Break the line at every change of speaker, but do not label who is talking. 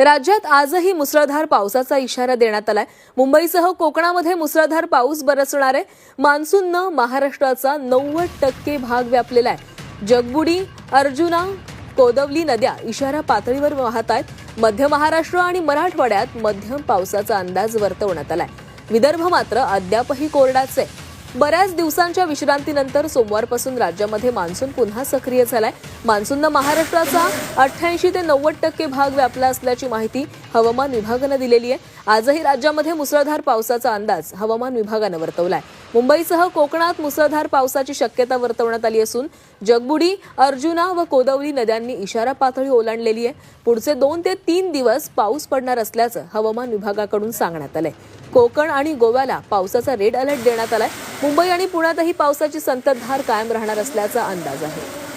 राज्यात आजही मुसळधार पावसाचा इशारा देण्यात आलाय। मुंबईसह कोकणामध्ये मुसळधार पाऊस बरसणार आहे। मान्सूननं महाराष्ट्राचा 90% भाग व्यापलेला आहे। जगबुडी, अर्जुना, कोदवली नद्या इशारा पातळीवर वाहत आहेत। मध्य महाराष्ट्र आणि मराठवाड्यात मध्यम पावसाचा अंदाज वर्तवण्यात आलाय। विदर्भ मात्र अद्यापही कोरडाच आहे। बऱ्याच दिवसांच्या विश्रांतीनंतर सोमवारपासून राज्यामध्ये मान्सून पुन्हा सक्रिय झालाय। मान्सूननं महाराष्ट्राचा 88 ते 90% भाग व्यापला असल्याची माहिती हवामान विभागानं दिलेली आहे। आजही राज्यामध्ये मुसळधार पावसाचा अंदाज हवामान विभागानं वर्तवलाय। मुंबईसह कोकणात मुसळधार पावसाची शक्यता वर्तवण्यात आली असून जगबुडी, अर्जुना व कोदवली नद्यांनी इशारा पातळी ओलांडलेली आहे। पुढचे 2 ते 3 दिवस पाऊस पडणार असल्याचं हवामान विभागाकडून सांगण्यात आलंय। कोकण आणि गोव्याला पावसाचा रेड अलर्ट देण्यात आलाय। मुंबई आणि पुण्यातही पावसाची संततधार कायम राहणार असल्याचा अंदाज आहे।